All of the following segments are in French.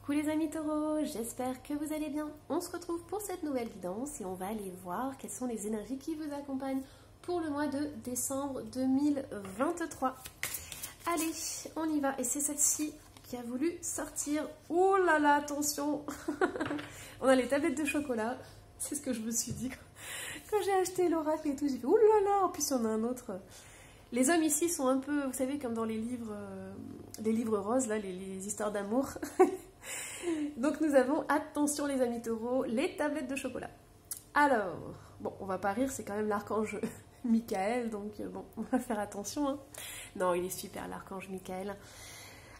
Coucou les amis taureaux, j'espère que vous allez bien. On se retrouve pour cette nouvelle guidance et on va aller voir quelles sont les énergies qui vous accompagnent pour le mois de décembre 2023. Allez, on y va. Et c'est celle-ci qui a voulu sortir. Oh là là, attention. On a les tablettes de chocolat. C'est ce que je me suis dit quand j'ai acheté l'oracle et tout. J'ai fait oh là là. En plus, il y en a un autre. Les hommes ici sont un peu, vous savez, comme dans les livres roses, là, les histoires d'amour. Donc nous avons, attention les amis taureaux, les tablettes de chocolat. Alors, bon, on va pas rire, c'est quand même l'archange Michael, donc bon, on va faire attention. Hein. Non, il est super l'archange Michael.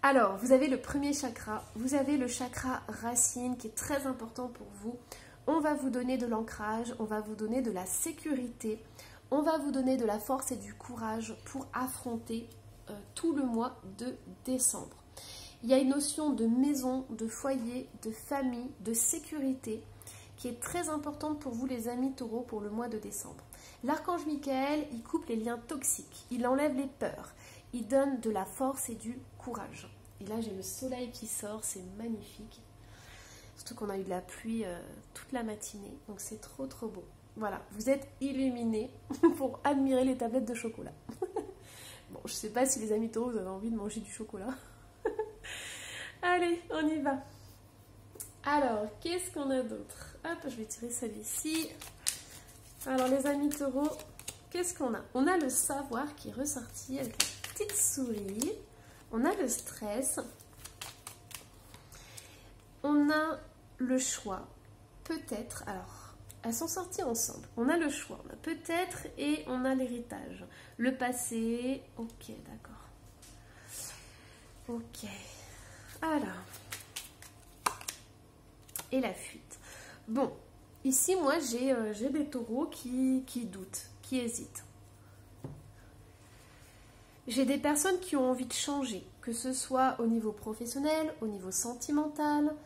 Alors, vous avez le premier chakra, vous avez le chakra racine qui est très important pour vous. On va vous donner de l'ancrage, on va vous donner de la sécurité, on va vous donner de la force et du courage pour affronter tout le mois de décembre. Il y a une notion de maison, de foyer, de famille, de sécurité qui est très importante pour vous les amis taureaux pour le mois de décembre. L'archange Michael, il coupe les liens toxiques, il enlève les peurs, il donne de la force et du courage. Et là j'ai le soleil qui sort, c'est magnifique. Surtout qu'on a eu de la pluie toute la matinée, donc c'est trop trop beau. Voilà, vous êtes illuminés pour admirer les tablettes de chocolat. Bon, je ne sais pas si les amis taureaux vous avez envie de manger du chocolat. Allez, on y va. Alors, qu'est-ce qu'on a d'autre? Hop, je vais tirer celui-ci. Alors, les amis taureaux, qu'est-ce qu'on a? On a le savoir qui est ressorti avec la petite souris. On a le stress. On a le choix. Peut-être, alors, elles sont sorties ensemble. On a le choix, on a peut-être et on a l'héritage. Le passé, ok, d'accord. Ok. Alors, et la fuite. Bon, ici, moi, j'ai des taureaux qui doutent, qui hésitent. J'ai des personnes qui ont envie de changer, que ce soit au niveau professionnel, au niveau sentimental.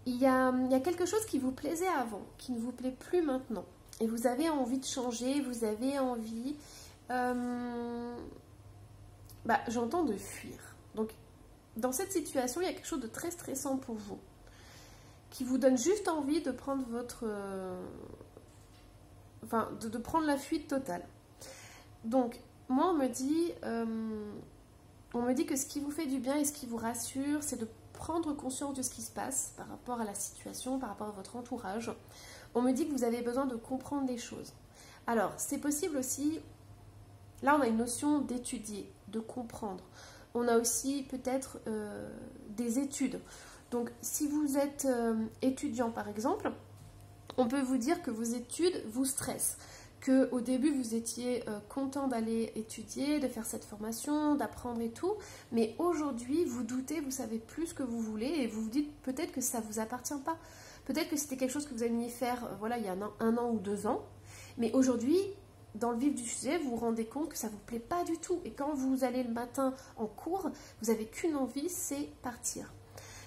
Il y a quelque chose qui vous plaisait avant, qui ne vous plaît plus maintenant. Et vous avez envie de changer, vous avez envie, j'entends de fuir. Donc, dans cette situation, il y a quelque chose de très stressant pour vous, qui vous donne juste envie de prendre de prendre la fuite totale. Donc, moi, on me dit que ce qui vous fait du bien et ce qui vous rassure, c'est de prendre conscience de ce qui se passe par rapport à la situation, par rapport à votre entourage. On me dit que vous avez besoin de comprendre des choses. Alors, c'est possible aussi, là, on a une notion d'étudier, de comprendre. On a aussi peut-être des études. Donc, si vous êtes étudiant, par exemple, on peut vous dire que vos études vous stressent. Qu'au début, vous étiez content d'aller étudier, de faire cette formation, d'apprendre et tout. Mais aujourd'hui, vous doutez, vous savez plus ce que vous voulez et vous vous dites peut-être que ça ne vous appartient pas. Peut-être que c'était quelque chose que vous aimiez faire il y a un an ou 2 ans. Mais aujourd'hui, dans le vif du sujet, vous vous rendez compte que ça ne vous plaît pas du tout. Et quand vous allez le matin en cours, vous n'avez qu'une envie, c'est partir.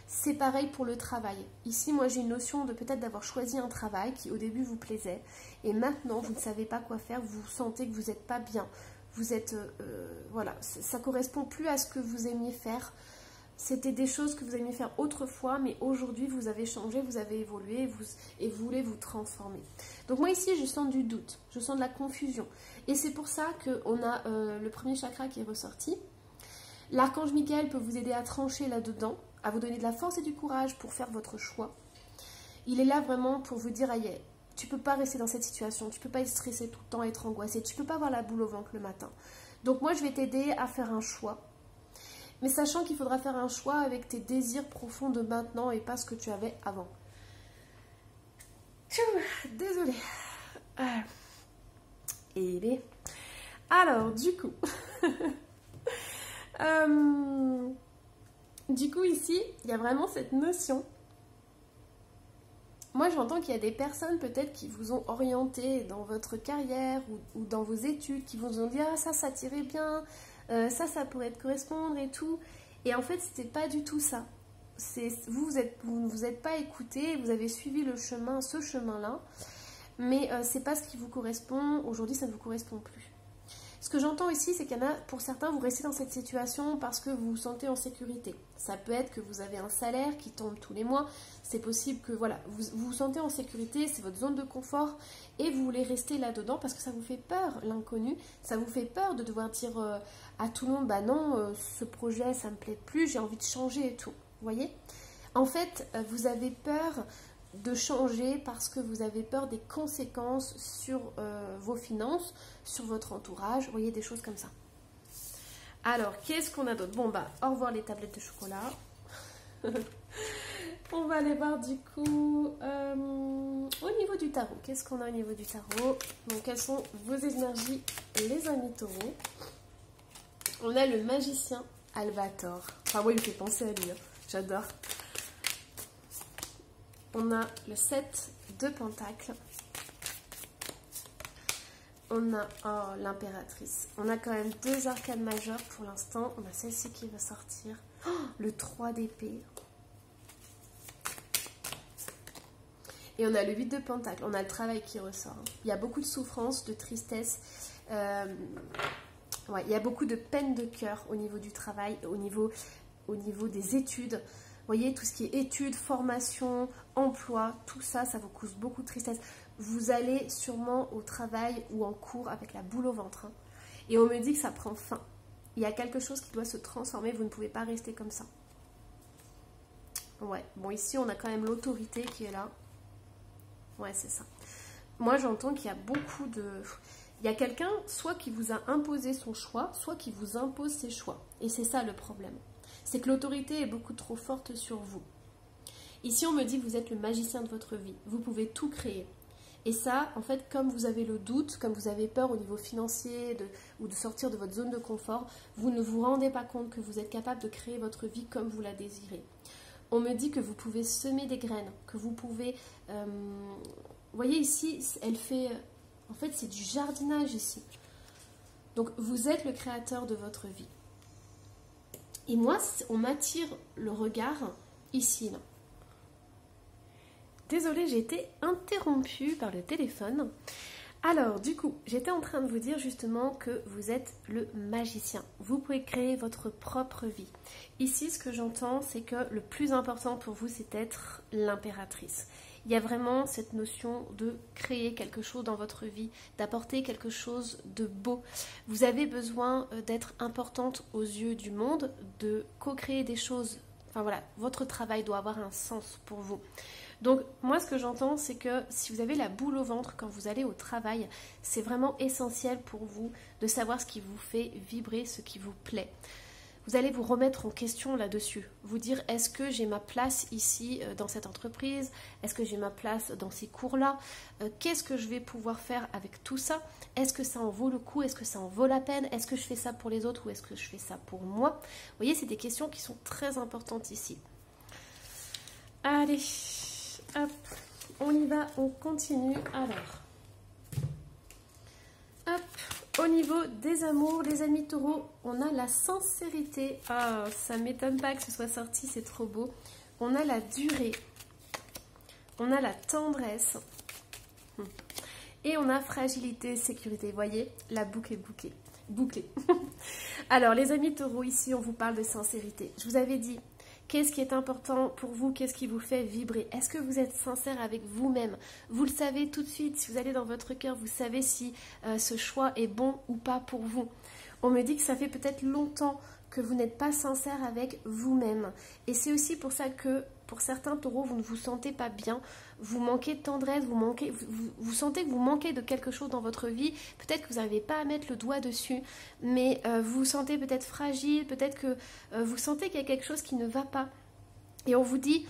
C'est pareil pour le travail. Ici, moi, j'ai une notion de peut-être d'avoir choisi un travail qui, au début, vous plaisait. Et maintenant, vous ne savez pas quoi faire. Vous sentez que vous n'êtes pas bien. Vous êtes... ça ne correspond plus à ce que vous aimiez faire. C'était des choses que vous aimiez faire autrefois, mais aujourd'hui, vous avez changé, vous avez évolué et vous voulez vous transformer. Donc moi, ici, je sens du doute. Je sens de la confusion. Et c'est pour ça qu'on a le premier chakra qui est ressorti. L'archange Michael peut vous aider à trancher là-dedans, à vous donner de la force et du courage pour faire votre choix. Il est là vraiment pour vous dire, aïe, tu ne peux pas rester dans cette situation, tu ne peux pas être stressé tout le temps, être angoissé, tu ne peux pas avoir la boule au ventre le matin. Donc moi, je vais t'aider à faire un choix. Mais sachant qu'il faudra faire un choix avec tes désirs profonds de maintenant et pas ce que tu avais avant. Désolée. Et bien. Alors, du coup... Du coup, ici, il y a vraiment cette notion. Moi, j'entends qu'il y a des personnes peut-être qui vous ont orienté dans votre carrière ou dans vos études, qui vous ont dit « Ah, ça t'irait bien, ça pourrait te correspondre et tout. » Et en fait, c'était pas du tout ça. Vous ne vous êtes pas écouté, vous avez suivi ce chemin-là, mais c'est pas ce qui vous correspond. Aujourd'hui, ça ne vous correspond plus. Ce que j'entends ici, c'est qu'il y en a, pour certains, vous restez dans cette situation parce que vous vous sentez en sécurité. Ça peut être que vous avez un salaire qui tombe tous les mois. C'est possible que voilà, vous vous sentez en sécurité, c'est votre zone de confort et vous voulez rester là-dedans parce que ça vous fait peur, l'inconnu. Ça vous fait peur de devoir dire à tout le monde, bah non, ce projet, ça me plaît plus, j'ai envie de changer et tout. Vous voyez? En fait, vous avez peur de changer parce que vous avez peur des conséquences sur vos finances, sur votre entourage, vous voyez, des choses comme ça. Alors, qu'est-ce qu'on a d'autre? Bon, bah, au revoir les tablettes de chocolat. On va aller voir du coup au niveau du tarot. Qu'est-ce qu'on a au niveau du tarot? Donc, quelles sont vos énergies, les amis taureaux? On a le magicien Albator. Enfin, moi, il me fait penser à lui, hein. J'adore. On a le 7 de Pentacles. On a l'impératrice. On a quand même 2 arcanes majeures pour l'instant. On a celle-ci qui va sortir. Oh, le 3 d'épée. Et on a le 8 de Pentacles. On a le travail qui ressort. Il y a beaucoup de souffrance, de tristesse. Ouais, il y a beaucoup de peine de cœur au niveau du travail, au niveau des études. Vous voyez, tout ce qui est études, formation, emploi, tout ça, ça vous cause beaucoup de tristesse. Vous allez sûrement au travail ou en cours avec la boule au ventre. Hein. Et on me dit que ça prend fin. Il y a quelque chose qui doit se transformer, vous ne pouvez pas rester comme ça. Ouais, bon ici on a quand même l'autorité qui est là. Ouais, c'est ça. Moi j'entends qu'il y a beaucoup de... Il y a quelqu'un soit qui vous a imposé son choix, soit qui vous impose ses choix. Et c'est ça le problème. C'est que l'autorité est beaucoup trop forte sur vous. Ici, on me dit que vous êtes le magicien de votre vie. Vous pouvez tout créer. Et ça, en fait, comme vous avez le doute, comme vous avez peur au niveau financier ou de sortir de votre zone de confort, vous ne vous rendez pas compte que vous êtes capable de créer votre vie comme vous la désirez. On me dit que vous pouvez semer des graines, que vous pouvez... vous voyez ici, elle fait... En fait, c'est du jardinage ici. Donc, vous êtes le créateur de votre vie. Et moi, on m'attire le regard ici. Là. Désolée, j'ai été interrompue par le téléphone. Alors, du coup, j'étais en train de vous dire justement que vous êtes le magicien. Vous pouvez créer votre propre vie. Ici, ce que j'entends, c'est que le plus important pour vous, c'est d'être l'impératrice. Il y a vraiment cette notion de créer quelque chose dans votre vie, d'apporter quelque chose de beau. Vous avez besoin d'être importante aux yeux du monde, de co-créer des choses. Enfin voilà, votre travail doit avoir un sens pour vous. Donc moi ce que j'entends c'est que si vous avez la boule au ventre quand vous allez au travail, c'est vraiment essentiel pour vous de savoir ce qui vous fait vibrer, ce qui vous plaît. Vous allez vous remettre en question là-dessus, vous dire est-ce que j'ai ma place ici dans cette entreprise, est-ce que j'ai ma place dans ces cours-là, qu'est-ce que je vais pouvoir faire avec tout ça, est-ce que ça en vaut le coup, est-ce que ça en vaut la peine, est-ce que je fais ça pour les autres ou est-ce que je fais ça pour moi. Vous voyez, c'est des questions qui sont très importantes ici. Allez, hop, on y va, on continue. Alors, hop. Au niveau des amours, les amis taureaux, on a la sincérité. Ah, ça m'étonne pas que ce soit sorti, c'est trop beau. On a la durée. On a la tendresse. Et on a fragilité, sécurité. Vous voyez, la boucle est bouclée. Alors, les amis taureaux, ici, on vous parle de sincérité. Je vous avais dit, qu'est-ce qui est important pour vous? Qu'est-ce qui vous fait vibrer? Est-ce que vous êtes sincère avec vous-même? Vous le savez tout de suite. Si vous allez dans votre cœur, vous savez si ce choix est bon ou pas pour vous. On me dit que ça fait peut-être longtemps que vous n'êtes pas sincère avec vous-même. Et c'est aussi pour ça que, pour certains taureaux, vous ne vous sentez pas bien. Vous manquez de tendresse, vous sentez que vous manquez de quelque chose dans votre vie. Peut-être que vous n'arrivez pas à mettre le doigt dessus, mais vous vous sentez peut-être fragile, peut-être que vous sentez qu'il y a quelque chose qui ne va pas. Et on vous dit,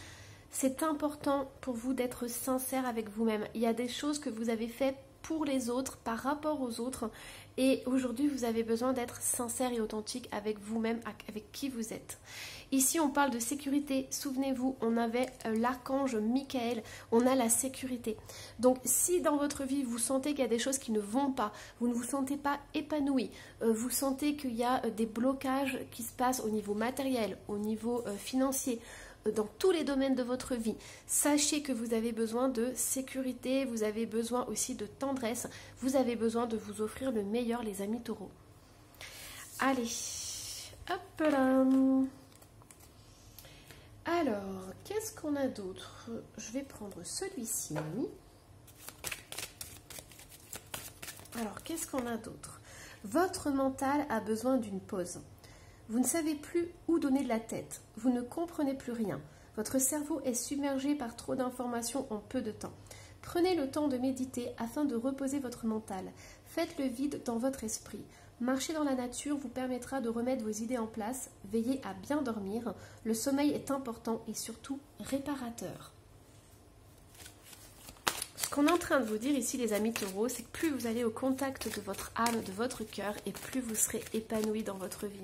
c'est important pour vous d'être sincère avec vous-même. Il y a des choses que vous avez faites pour les autres, par rapport aux autres. Et aujourd'hui, vous avez besoin d'être sincère et authentique avec vous-même, avec qui vous êtes. Ici, on parle de sécurité. Souvenez-vous, on avait l'archange Michael. On a la sécurité. Donc, si dans votre vie, vous sentez qu'il y a des choses qui ne vont pas, vous ne vous sentez pas épanoui, vous sentez qu'il y a des blocages qui se passent au niveau matériel, au niveau financier, dans tous les domaines de votre vie. Sachez que vous avez besoin de sécurité, vous avez besoin aussi de tendresse, vous avez besoin de vous offrir le meilleur, les amis taureaux. Allez, hop là. Alors, qu'est-ce qu'on a d'autre? Je vais prendre celui-ci. Alors, qu'est-ce qu'on a d'autre? Votre mental a besoin d'une pause. Vous ne savez plus où donner de la tête. Vous ne comprenez plus rien. Votre cerveau est submergé par trop d'informations en peu de temps. Prenez le temps de méditer afin de reposer votre mental. Faites le vide dans votre esprit. Marcher dans la nature vous permettra de remettre vos idées en place. Veillez à bien dormir. Le sommeil est important et surtout réparateur. Ce qu'on est en train de vous dire ici, les amis taureaux, c'est que plus vous allez au contact de votre âme, de votre cœur, et plus vous serez épanoui dans votre vie.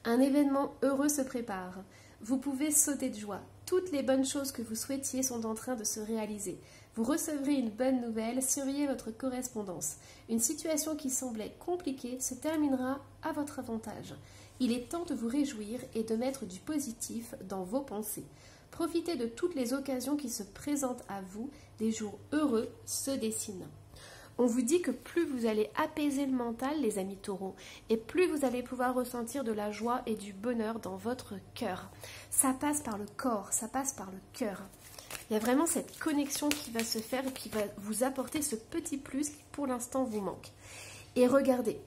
Un événement heureux se prépare. Vous pouvez sauter de joie. Toutes les bonnes choses que vous souhaitiez sont en train de se réaliser. Vous recevrez une bonne nouvelle, surveillez votre correspondance. Une situation qui semblait compliquée se terminera à votre avantage. Il est temps de vous réjouir et de mettre du positif dans vos pensées. Profitez de toutes les occasions qui se présentent à vous. Des jours heureux se dessinent. On vous dit que plus vous allez apaiser le mental, les amis taureaux, et plus vous allez pouvoir ressentir de la joie et du bonheur dans votre cœur. Ça passe par le corps, ça passe par le cœur. Il y a vraiment cette connexion qui va se faire et qui va vous apporter ce petit plus qui pour l'instant vous manque. Et regardez,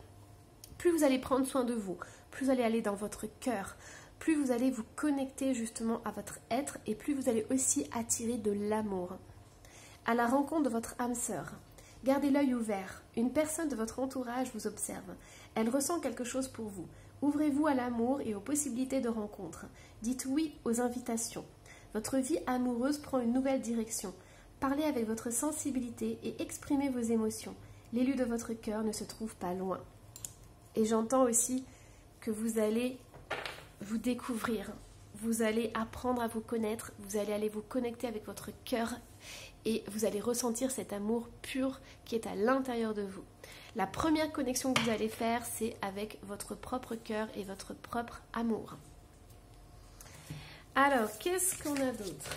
plus vous allez prendre soin de vous, plus vous allez aller dans votre cœur, plus vous allez vous connecter justement à votre être et plus vous allez aussi attirer de l'amour. À la rencontre de votre âme sœur. Gardez l'œil ouvert. Une personne de votre entourage vous observe. Elle ressent quelque chose pour vous. Ouvrez-vous à l'amour et aux possibilités de rencontre. Dites oui aux invitations. Votre vie amoureuse prend une nouvelle direction. Parlez avec votre sensibilité et exprimez vos émotions. L'élu de votre cœur ne se trouve pas loin. Et j'entends aussi que vous allez vous découvrir. Vous allez apprendre à vous connaître. Vous allez aller vous connecter avec votre cœur. Et vous allez ressentir cet amour pur qui est à l'intérieur de vous. La première connexion que vous allez faire, c'est avec votre propre cœur et votre propre amour. Alors, qu'est-ce qu'on a d'autre?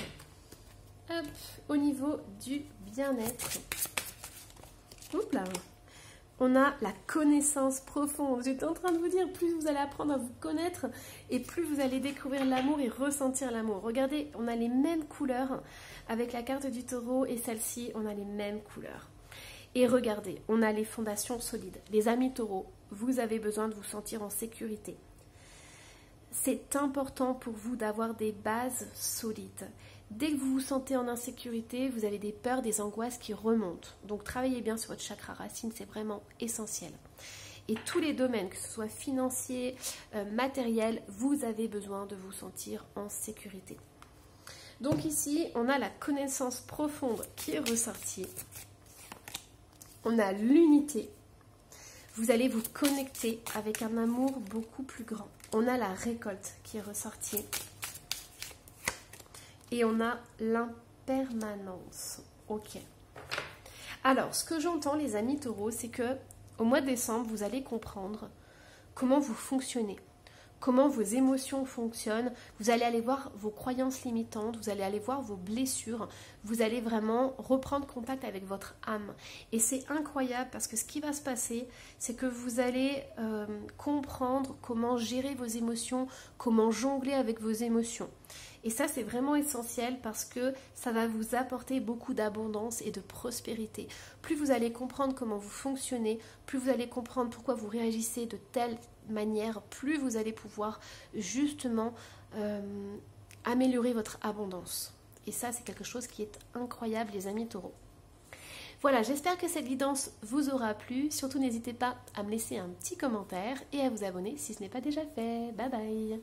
Hop, au niveau du bien-être. Oups là. On a la connaissance profonde. J'étais en train de vous dire, plus vous allez apprendre à vous connaître et plus vous allez découvrir l'amour et ressentir l'amour. Regardez, on a les mêmes couleurs avec la carte du taureau et celle-ci, on a les mêmes couleurs. Et regardez, on a les fondations solides. Les amis taureaux, vous avez besoin de vous sentir en sécurité. C'est important pour vous d'avoir des bases solides. Dès que vous vous sentez en insécurité, vous avez des peurs, des angoisses qui remontent. Donc travaillez bien sur votre chakra racine, c'est vraiment essentiel. Et tous les domaines, que ce soit financier, matériel, vous avez besoin de vous sentir en sécurité. Donc ici, on a la connaissance profonde qui est ressortie. On a l'unité. Vous allez vous connecter avec un amour beaucoup plus grand. On a la récolte qui est ressortie. Et on a l'impermanence. Ok. Alors, ce que j'entends, les amis taureaux, c'est que au mois de décembre, vous allez comprendre comment vous fonctionnez, comment vos émotions fonctionnent. Vous allez aller voir vos croyances limitantes, vous allez aller voir vos blessures. Vous allez vraiment reprendre contact avec votre âme. Et c'est incroyable parce que ce qui va se passer, c'est que vous allez comprendre comment gérer vos émotions, comment jongler avec vos émotions. Et ça, c'est vraiment essentiel parce que ça va vous apporter beaucoup d'abondance et de prospérité. Plus vous allez comprendre comment vous fonctionnez, plus vous allez comprendre pourquoi vous réagissez de telle manière, plus vous allez pouvoir justement améliorer votre abondance. Et ça, c'est quelque chose qui est incroyable, les amis taureaux. Voilà, j'espère que cette guidance vous aura plu. Surtout, n'hésitez pas à me laisser un petit commentaire et à vous abonner si ce n'est pas déjà fait. Bye bye!